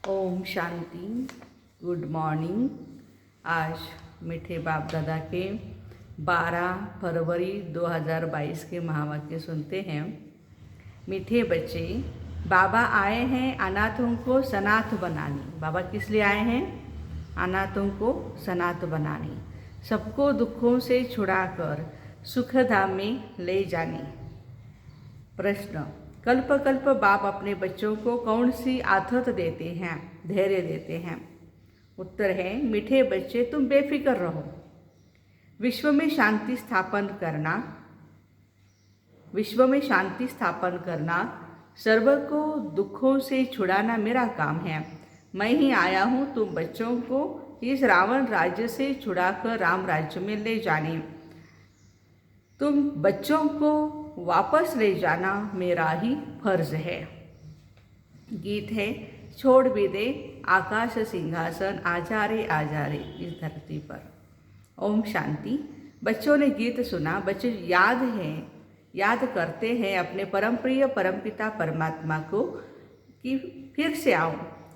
Om Shanti. Good morning. आज मीठे बाप दादा के 12 फरवरी 2022 के महावाक्य सुनते हैं। मीठे बच्चे, बाबा आए हैं अनाथों को सनाथ बनाने। बाबा किस लिए आए हैं? अनाथों को सनाथ बनाने, सबको दुखों से छुड़ाकर सुखधाम में ले जाने। प्रश्न, कल्प कल्प बाप अपने बच्चों को कौन सी आदत देते हैं, धैर्य देते हैं? उत्तर है, मीठे बच्चे तुम बेफिक्र रहो। विश्व में शांति स्थापन करना, विश्व में शांति स्थापन करना, सर्व को दुखों से छुड़ाना मेरा काम है। मैं ही आया हूँ तुम बच्चों को इस रावण राज्य से छुड़ाकर राम राज्य में ले जाने। तुम बच्चों को वापस ले जाना मेरा ही फर्ज है। गीत है, छोड़ भी दे आकाश सिंहासन, आजा रे इस धरती पर। ओम शांति। बच्चों ने गीत सुना, बच्चे याद करते हैं अपने परम प्रिय परमपिता परमात्मा को कि फिर से आओ,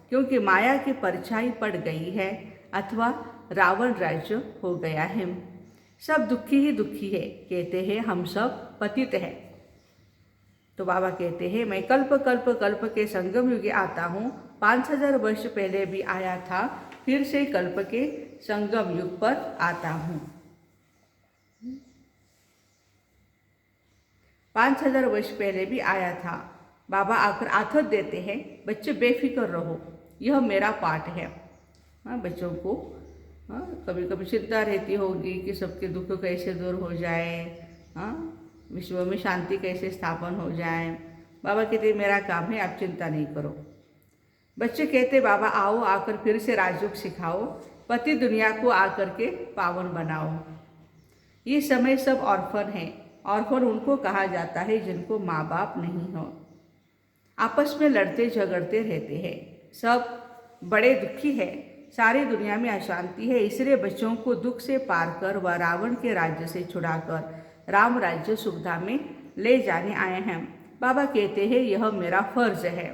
क्योंकि माया की परछाई पड़ गई है अथवा रावण राज्य हो गया है। सब दुखी ही दुखी है, कहते हैं हम सब पतित हैं। तो बाबा कहते हैं, मैं कल्प कल्प कल्प के संगम युग आता हूँ। 5000 वर्ष पहले भी आया था, फिर से कल्प के संगम युग पर आता हूँ। 5000 वर्ष पहले भी आया था। बाबा आकर आथत देते हैं, बच्चे बेफिक्र रहो, यह मेरा पाठ है। बच्चों को कभी कभी चिंता रहती होगी कि सबके दुख कैसे दूर हो जाए, विश्व में शांति कैसे स्थापन हो जाए। बाबा कहते मेरा काम है, आप चिंता नहीं करो। बच्चे कहते बाबा आओ, आकर फिर से राजयोग सिखाओ, पति दुनिया को आकर के पावन बनाओ। ये समय सब ऑर्फन हैं। ऑर्फन उनको कहा जाता है जिनको माँ बाप नहीं हो, आपस में लड़ते झगड़ते रहते हैं, सब बड़े दुखी है, सारी दुनिया में अशांति है। इसलिए बच्चों को दुख से पार कर व रावण के राज्य से छुड़ाकर राम राज्य सुविधा में ले जाने आए हैं। बाबा कहते हैं यह मेरा फर्ज है।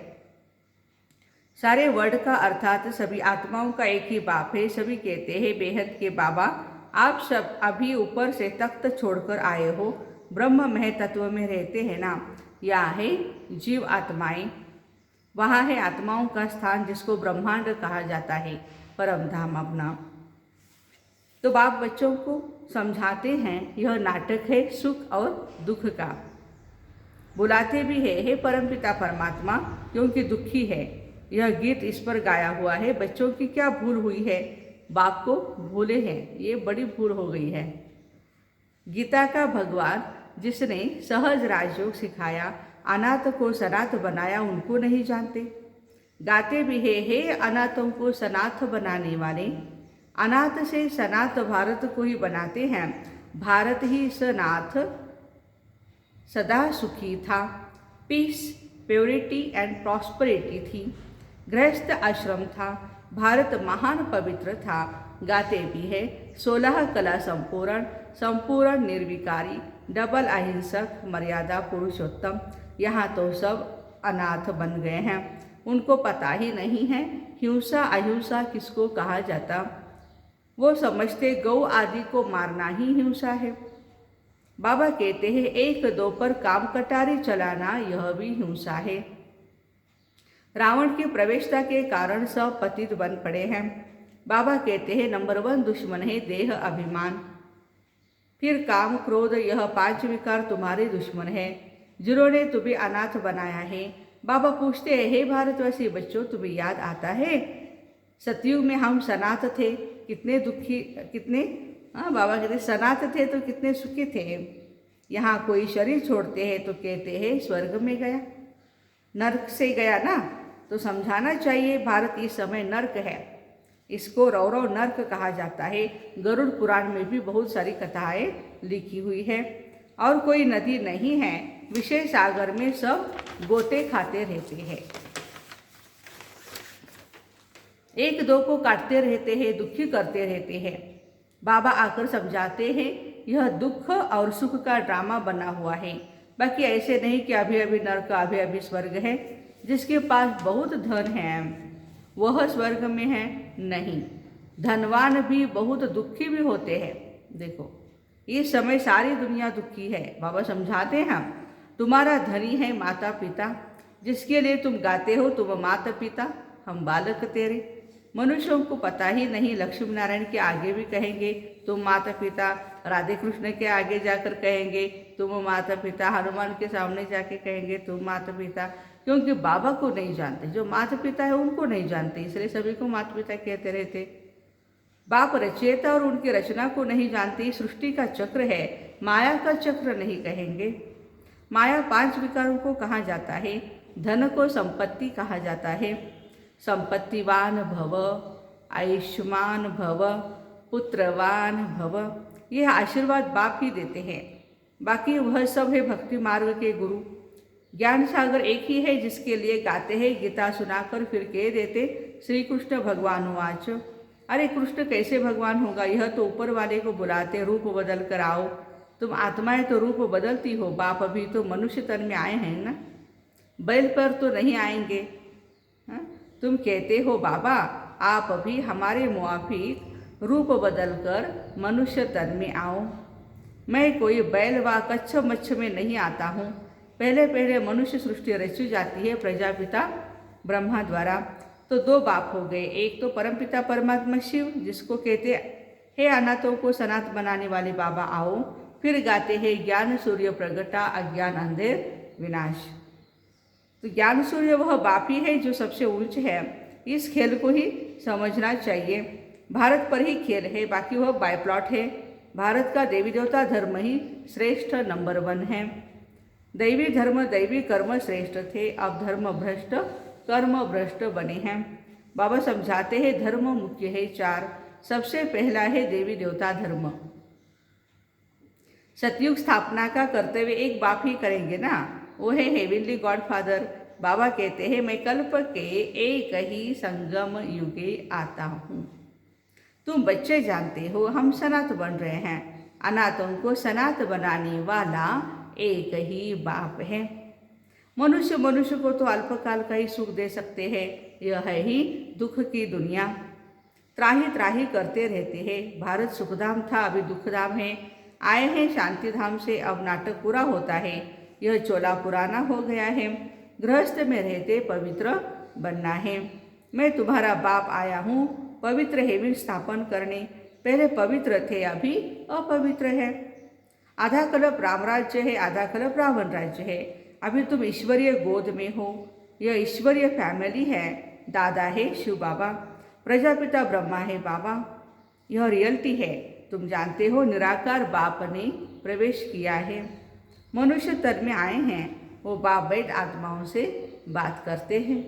सारे वर्ड का अर्थात सभी आत्माओं का एक ही बाप है। सभी कहते हैं बेहद के बाबा, आप सब अभी ऊपर से तख्त छोड़कर आए हो, ब्रह्म मह तत्व में रहते हैं ना। यहाँ है जीव आत्माएं, वहाँ है आत्माओं का स्थान जिसको ब्रह्मांड कहा जाता है, परम धाम अपना। तो बाप बच्चों को समझाते हैं यह नाटक है सुख और दुख का। बुलाते भी है, हे परमपिता परमात्मा, क्योंकि दुखी है। यह गीत इस पर गाया हुआ है। बच्चों की क्या भूल हुई है, बाप को भूले हैं, ये बड़ी भूल हो गई है। गीता का भगवान जिसने सहज राजयोग सिखाया, अनाथ को सनाथ बनाया, उनको नहीं जानते। गाते भी है, हे अनाथों को सनाथ बनाने वाले, अनाथ से सनाथ भारत को ही बनाते हैं। भारत ही सनाथ सदा सुखी था, पीस प्योरिटी एंड प्रॉस्पेरिटी थी। गृहस्थ आश्रम था, भारत महान पवित्र था। गाते भी है, 16 कला संपूर्ण, संपूर्ण निर्विकारी, डबल अहिंसक, मर्यादा पुरुषोत्तम। यहाँ तो सब अनाथ बन गए हैं, उनको पता ही नहीं है हिंसा अहिंसा किसको कहा जाता। वो समझते गौ आदि को मारना ही हिंसा है। बाबा कहते हैं एक दो पर काम कटारी चलाना यह भी हिंसा है। रावण की प्रवेशता के कारण सब पतित बन पड़े हैं। बाबा कहते हैं नंबर 1 दुश्मन है देह अभिमान, फिर काम क्रोध, यह 5 विकार तुम्हारे दुश्मन है जिन्होंने तुम्हें अनाथ बनाया है। बाबा पूछते हैं, हे भारतवासी बच्चों, तुम्हें याद आता है सतयुग में हम सनाथ थे, कितने दुखी, कितने बाबा कहते सनाथ थे तो कितने सुखी थे। यहाँ कोई शरीर छोड़ते हैं तो कहते हैं स्वर्ग में गया, नर्क से गया ना। तो समझाना चाहिए भारत इस समय नर्क है, इसको रौरव नर्क कहा जाता है। गरुड़ पुराण में भी बहुत सारी कथाएं लिखी हुई है। और कोई नदी नहीं है, विषय सागर में सब गोते खाते रहते हैं, एक दो को काटते रहते हैं, दुखी करते रहते हैं। बाबा आकर समझाते हैं यह दुख और सुख का ड्रामा बना हुआ है, बाकी ऐसे नहीं कि अभी अभी नर्क अभी अभी स्वर्ग है। जिसके पास बहुत धन है वह स्वर्ग में है? नहीं। धनवान भी बहुत दुखी भी होते हैं। देखो, इस समय सारी दुनिया दुखी है। बाबा समझाते हैं हम, तुम्हारा धनी है माता पिता, जिसके लिए तुम गाते हो, तुम माता पिता, हम बालक तेरे। मनुष्यों को पता ही नहीं, लक्ष्मी नारायण के आगे भी कहेंगे तुम माता पिता, राधे कृष्ण के आगे जाकर कहेंगे तुम माता पिता, हनुमान के सामने जाके कहेंगे तुम माता पिता, क्योंकि बाबा को नहीं जानते, जो माता पिता है उनको नहीं जानते, इसलिए सभी को माता पिता कहते रहते। बाप रचयिता और उनकी रचना को नहीं जानती, सृष्टि का चक्र है, माया का चक्र नहीं कहेंगे। माया 5 विकारों को कहा जाता है। धन को संपत्ति कहा जाता है। संपत्तिवान भव, आयुष्मान भव, पुत्रवान भव, यह आशीर्वाद बाप ही देते हैं। बाकी वह सब है भक्ति मार्ग के गुरु। ज्ञान सागर एक ही है जिसके लिए गाते हैं गीता सुनाकर फिर कह देते श्री कृष्ण भगवान वाच। अरे कृष्ण कैसे भगवान होगा, यह तो ऊपर वाले को बुलाते, रूप बदल कर आओ। तुम आत्माएं तो रूप बदलती हो, बाप अभी तो मनुष्य तन में आए हैं ना, बैल पर तो नहीं आएंगे। हाँ? तुम कहते हो बाबा आप अभी हमारे मुआफिक रूप बदल कर मनुष्य तन में आओ। मैं कोई बैल व कच्छ मच्छ में नहीं आता हूँ। पहले पहले मनुष्य सृष्टि रची जाती है प्रजापिता ब्रह्मा द्वारा। तो 2 बाप हो गए, एक तो परमपिता परमात्मा शिव, जिसको कहते हे अनाथों को सनात बनाने वाले बाबा आओ। फिर गाते हैं ज्ञान सूर्य प्रगटा, अज्ञान अंधेर विनाश। तो ज्ञान सूर्य वह बाप ही है जो सबसे ऊंच है। इस खेल को ही समझना चाहिए। भारत पर ही खेल है, बाकी वह बाय प्लॉट है। भारत का देवी देवता धर्म ही श्रेष्ठ नंबर 1 है। दैवी धर्म दैवी कर्म श्रेष्ठ थे, अब धर्म भ्रष्ट कर्म भ्रष्ट बने हैं। बाबा समझाते हैं धर्म मुख्य है 4। सबसे पहला है देवी देवता धर्म। सतयुग स्थापना का कर्तव्य एक बाप ही करेंगे ना, वो है हेवनली गॉड फादर। बाबा कहते हैं मैं कल्प के एक ही संगम युगे आता हूँ। तुम बच्चे जानते हो हम सनात बन रहे हैं। अनाथों को सनात बनाने वाला एक ही बाप है। मनुष्य मनुष्य को तो अल्पकाल का ही सुख दे सकते हैं, यह है ही दुख की दुनिया। त्राही त्राही करते रहते हैं। भारत सुखधाम था, अभी दुखधाम है। आए हैं शांति धाम से, अब नाटक पूरा होता है। यह चोला पुराना हो गया है। गृहस्थ में रहते पवित्र बनना है। मैं तुम्हारा बाप आया हूँ पवित्र हेवन स्थापन करने। पहले पवित्र थे, अभी अपवित्र है। आधा कल्प राम राज्य है, आधा कल्प रावण राज्य है। अभी तुम ईश्वरीय गोद में हो, यह ईश्वरीय फैमिली है। दादा है शिव बाबा, प्रजापिता ब्रह्मा है बाबा, यह रियलिटी है। तुम जानते हो निराकार बाप ने प्रवेश किया है। मनुष्य तन में आए हैं, वो बाप बैठ आत्माओं से बात करते हैं।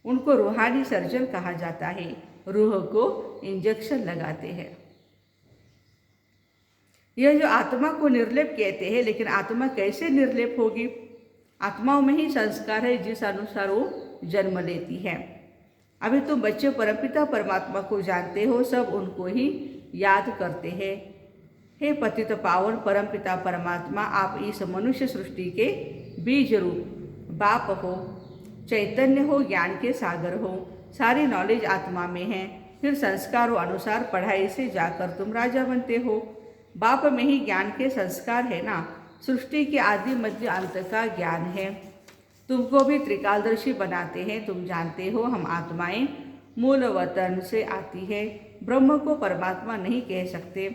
उनको रूहानी सर्जन कहा जाता है। रूह को इंजेक्शन लगाते हैं। यह जो आत्मा को निर्लेप कहते हैं, लेकिन आत्मा कैसे निर्लेप होगी? आत्माओं में ही संस्कार है जिस अनुसार वो जन्म लेती है। अभी तुम बच्चे परमपिता परमात्मा को जानते हो, सब उनको ही याद करते हैं। हे पतित पावन परमपिता परमात्मा, आप इस मनुष्य सृष्टि के बीज रूप बाप हो, चैतन्य हो, ज्ञान के सागर हो। सारी नॉलेज आत्मा में है। फिर संस्कारों अनुसार पढ़ाई से जाकर तुम राजा बनते हो। बाप में ही ज्ञान के संस्कार है ना। सृष्टि के आदि मध्य अंत का ज्ञान है। तुमको भी त्रिकालदर्शी बनाते हैं। तुम जानते हो हम आत्माएं मूल वतन से आती है। ब्रह्म को परमात्मा नहीं कह सकते।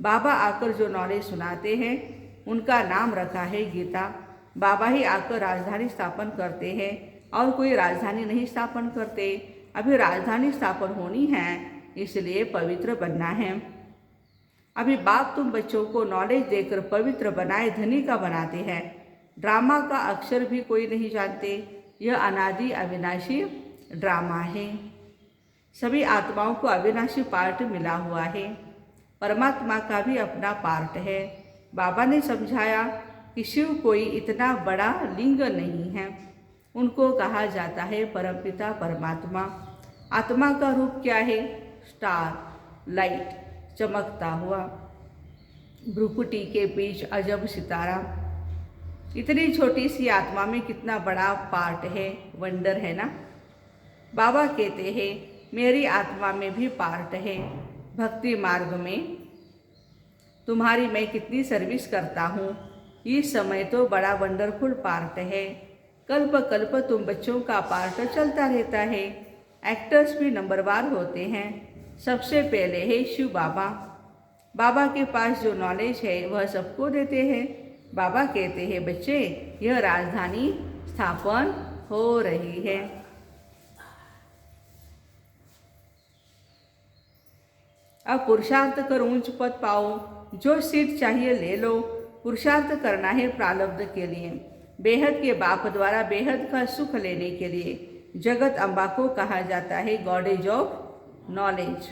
बाबा आकर जो नॉलेज सुनाते हैं उनका नाम रखा है गीता। बाबा ही आकर राजधानी स्थापन करते हैं और कोई राजधानी नहीं स्थापन करते। अभी राजधानी स्थापन होनी है, इसलिए पवित्र बनना है। अभी बाप तुम बच्चों को नॉलेज देकर पवित्र बनाए धनी का बनाते हैं। ड्रामा का अक्षर भी कोई नहीं जानते। यह अनादि अविनाशी ड्रामा है। सभी आत्माओं को अविनाशी पार्ट मिला हुआ है। परमात्मा का भी अपना पार्ट है। बाबा ने समझाया कि शिव कोई इतना बड़ा लिंग नहीं है। उनको कहा जाता है परमपिता परमात्मा। आत्मा का रूप क्या है? स्टार, लाइट, चमकता हुआ। भ्रुकुटी के बीच अजब सितारा। इतनी छोटी सी आत्मा में कितना बड़ा पार्ट है, वंडर है ना। बाबा कहते हैं मेरी आत्मा में भी पार्ट है। भक्ति मार्ग में तुम्हारी मैं कितनी सर्विस करता हूँ। इस समय तो बड़ा वंडरफुल पार्ट है। कल्प कल्प तुम बच्चों का पार्ट चलता रहता है। एक्टर्स भी नंबरवार होते हैं। सबसे पहले है शिव बाबा। बाबा के पास जो नॉलेज है वह सबको देते हैं। बाबा कहते हैं बच्चे यह राजधानी स्थापन हो रही है। अब पुरुषार्थ कर ऊंच पद पाओ। जो सीट चाहिए ले लो। पुरुषार्थ करना है प्रारब्ध के लिए, बेहद के बाप द्वारा बेहद का सुख लेने के लिए। जगत अम्बा को कहा जाता है गॉडेज ऑफ नॉलेज।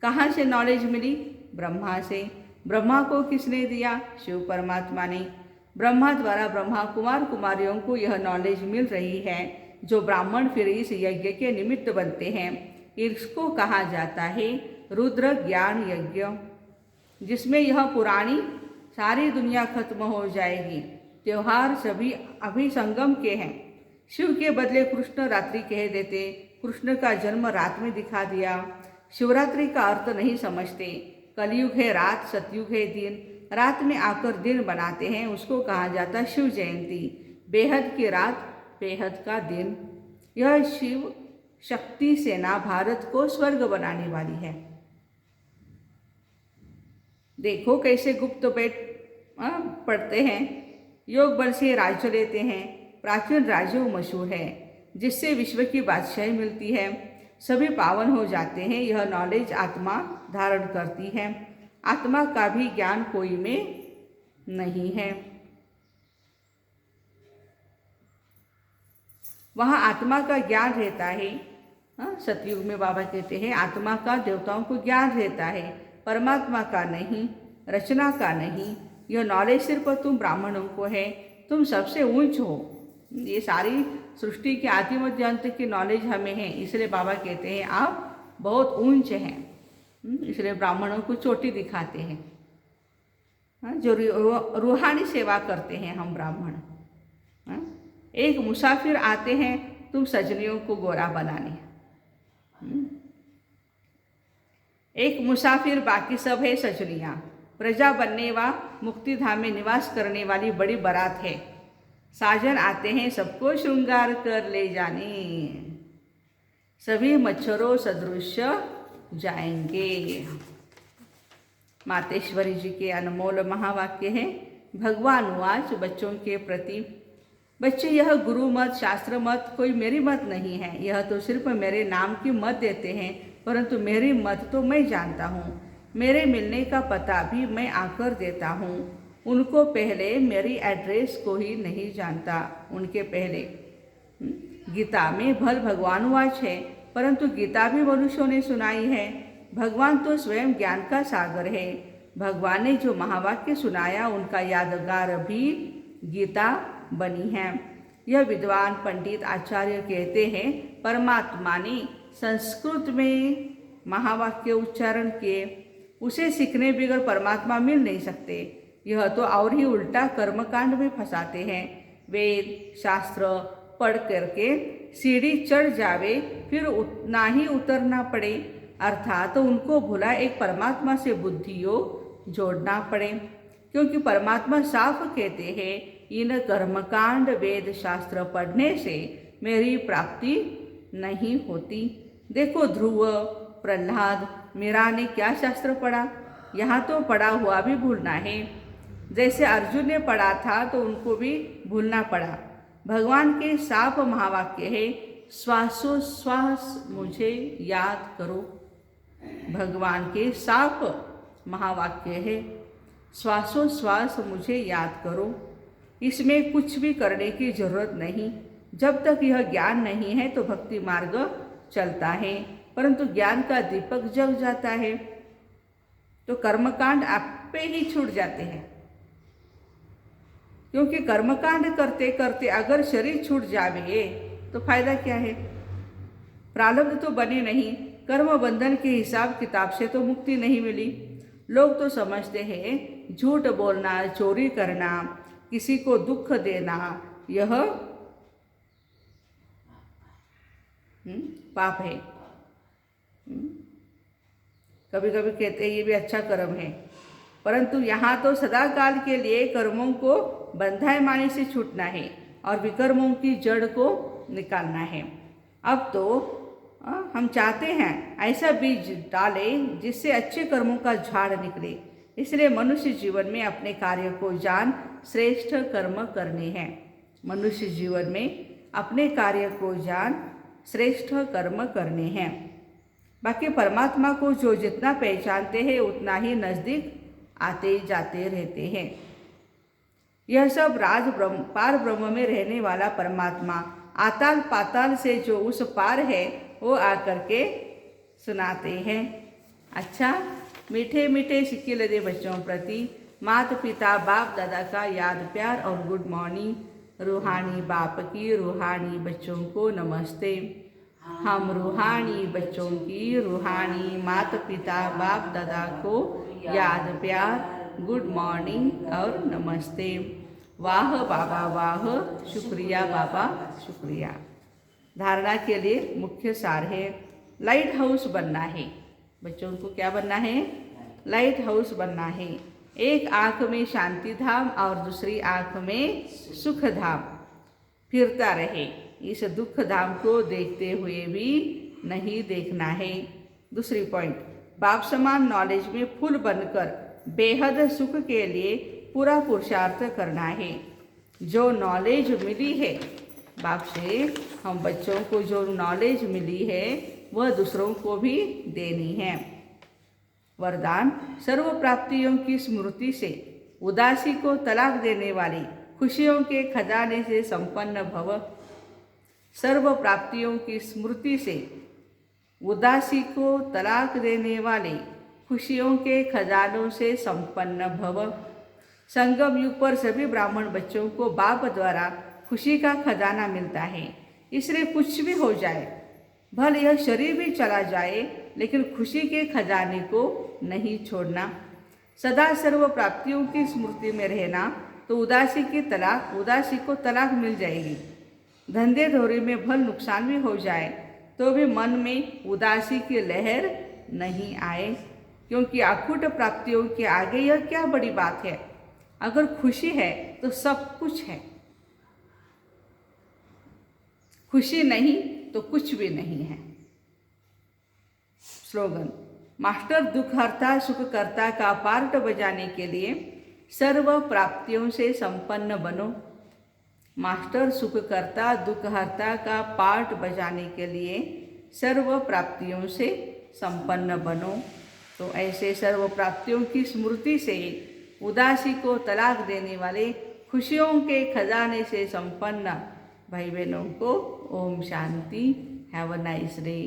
कहाँ से नॉलेज मिली? ब्रह्मा से। ब्रह्मा को किसने दिया? शिव परमात्मा ने। ब्रह्मा द्वारा ब्रह्मा कुमार कुमारियों को यह नॉलेज मिल रही है जो ब्राह्मण फिर इस यज्ञ के निमित्त बनते हैं। इसको कहा जाता है रुद्र ज्ञान यज्ञ, जिसमें यह पुरानी सारी दुनिया खत्म हो जाएगी। त्योहार सभी अभी संगम के हैं। शिव के बदले कृष्ण रात्रि कह देते। कृष्ण का जन्म रात में दिखा दिया। शिवरात्रि का अर्थ नहीं समझते। कलयुग है रात, सतयुग है दिन। रात में आकर दिन बनाते हैं, उसको कहा जाता शिव जयंती। बेहद की रात, बेहद का दिन। यह शिव शक्ति सेना भारत को स्वर्ग बनाने वाली है। देखो कैसे गुप्त बैठ पढ़ते हैं। योग बल से राज्य लेते हैं। प्राचीन राज्य मशहूर है जिससे विश्व की बादशाही मिलती है। सभी पावन हो जाते हैं। यह नॉलेज आत्मा धारण करती है। आत्मा का भी ज्ञान कोई में नहीं है। वहाँ आत्मा का ज्ञान रहता है। सतयुग में बाबा कहते हैं आत्मा का देवताओं को ज्ञान रहता है, परमात्मा का नहीं, रचना का नहीं। यह नॉलेज सिर्फ तुम ब्राह्मणों को है। तुम सबसे ऊंच हो। ये सारी सृष्टि के आदि मध्य अंत की नॉलेज हमें है, इसलिए बाबा कहते हैं आप बहुत ऊंच हैं। इसलिए ब्राह्मणों को चोटी दिखाते हैं। जो रूहानी सेवा करते हैं हम ब्राह्मण। एक मुसाफिर आते हैं तुम सजनियों को गोरा बनाने। एक मुसाफिर बाकी सब है सजनियाँ। प्रजा बनने व मुक्ति धाम में निवास करने वाली बड़ी बारात है। साजन आते हैं सबको श्रृंगार कर ले जाने। सभी मच्छरों सदृश जाएंगे। मातेश्वरी जी के अनमोल महावाक्य है। भगवान वाच बच्चों के प्रति। बच्चे यह गुरु मत शास्त्र मत कोई मेरी मत नहीं है। यह तो सिर्फ मेरे नाम की मत देते हैं, परंतु मेरी मत तो मैं जानता हूँ। मेरे मिलने का पता भी मैं आकर देता हूँ। उनको पहले मेरी एड्रेस को ही नहीं जानता। उनके पहले गीता में भल भगवान वाच है, परंतु गीता भी मनुष्यों ने सुनाई है। भगवान तो स्वयं ज्ञान का सागर है। भगवान ने जो महावाक्य सुनाया उनका यादगार भी गीता बनी है। यह विद्वान पंडित आचार्य कहते हैं परमात्मा ने संस्कृत में महावाक्य उच्चारण किए। उसे सीखने बगैर परमात्मा मिल नहीं सकते। यह तो और ही उल्टा कर्मकांड में फंसाते हैं। वेद शास्त्र पढ़ करके सीढ़ी चढ़ जावे फिर उतना ही उतरना पड़े, अर्थात तो उनको भुला एक परमात्मा से बुद्धि योग जोड़ना पड़े। क्योंकि परमात्मा साफ कहते हैं इन कर्मकांड वेद शास्त्र पढ़ने से मेरी प्राप्ति नहीं होती। देखो ध्रुव प्रहलाद मीरा ने क्या शास्त्र पढ़ा, यहाँ तो पढ़ा हुआ भी भूलना है। जैसे अर्जुन ने पढ़ा था तो उनको भी भूलना पड़ा। भगवान के साफ महावाक्य है श्वासोश्वास मुझे याद करो। भगवान के साफ महावाक्य है श्वासोश्वास मुझे याद करो। इसमें कुछ भी करने की जरूरत नहीं। जब तक यह ज्ञान नहीं है तो भक्ति मार्ग चलता है, परंतु ज्ञान का दीपक जल जाता है तो कर्मकांड आप पे ही छूट जाते हैं। क्योंकि कर्मकांड करते करते अगर शरीर छूट जावे तो फायदा क्या है। प्रारब्ध तो बने नहीं। कर्म बंधन के हिसाब किताब से तो मुक्ति नहीं मिली। लोग तो समझते हैं झूठ बोलना, चोरी करना, किसी को दुख देना यह पाप है। कभी कभी कहते हैं ये भी अच्छा कर्म है, परंतु यहाँ तो सदा काल के लिए कर्मों को बंधायमानी से छूटना है और विकर्मों की जड़ को निकालना है। अब तो हम चाहते हैं ऐसा बीज डालें जिससे अच्छे कर्मों का झाड़ निकले। इसलिए मनुष्य जीवन में अपने कार्य को जान श्रेष्ठ कर्म करने हैं। मनुष्य जीवन में अपने कार्य को जान श्रेष्ठ कर्म करने हैं। बाकी परमात्मा को जो जितना पहचानते हैं उतना ही नज़दीक आते जाते रहते हैं। यह सब राज ब्रह्म पार ब्रह्म में रहने वाला परमात्मा आताल पाताल से जो उस पार है वो आकर के सुनाते हैं। अच्छा, मीठे मीठे सिक्के लदे बच्चों प्रति माता पिता बाप दादा का याद प्यार और गुड मॉर्निंग। रूहानी बाप की रूहानी बच्चों को नमस्ते। हम रूहानी बच्चों की रूहानी माता पिता बाप दादा को याद प्यार गुड मॉर्निंग और नमस्ते। वाह बाबा वाह, शुक्रिया बाबा शुक्रिया। धारणा के लिए मुख्य सार है लाइट हाउस बनना है। बच्चों को क्या बनना है? लाइट हाउस बनना है। एक आँख में शांति धाम और दूसरी आँख में सुख धाम फिरता रहे। इस दुख धाम को देखते हुए भी नहीं देखना है। दूसरी पॉइंट, बाप समान नॉलेज में फूल बनकर बेहद सुख के लिए पूरा पुरुषार्थ करना है। जो नॉलेज मिली है बाप से, हम बच्चों को जो नॉलेज मिली है वह दूसरों को भी देनी है। वरदान, सर्व प्राप्तियों की स्मृति से उदासी को तलाक देने वाली खुशियों के खजाने से संपन्न भव। सर्व प्राप्तियों की स्मृति से उदासी को तलाक देने वाले खुशियों के खजानों से संपन्न भव। संगम युग पर सभी ब्राह्मण बच्चों को बाप द्वारा खुशी का खजाना मिलता है। इसलिए कुछ भी हो जाए, भले यह शरीर भी चला जाए, लेकिन खुशी के खजाने को नहीं छोड़ना। सदा सर्व प्राप्तियों की स्मृति में रहना, तो उदासी को तलाक मिल जाएगी। धंधे धोरे में भल नुकसान भी हो जाए तो भी मन में उदासी की लहर नहीं आए, क्योंकि अखूट प्राप्तियों के आगे यह क्या बड़ी बात है। अगर खुशी है तो सब कुछ है, खुशी नहीं तो कुछ भी नहीं है। स्लोगन, मास्टर दुखहर्ता सुखकर्ता का पार्ट बजाने के लिए सर्व प्राप्तियों से संपन्न बनो। मास्टर सुखकर्ता दुखहर्ता का पार्ट बजाने के लिए सर्व प्राप्तियों से संपन्न बनो। तो ऐसे सर्व प्राप्तियों की स्मृति से उदासी को तलाक देने वाले खुशियों के खजाने से संपन्न भाई बहनों को ओम शांति। Have a nice day.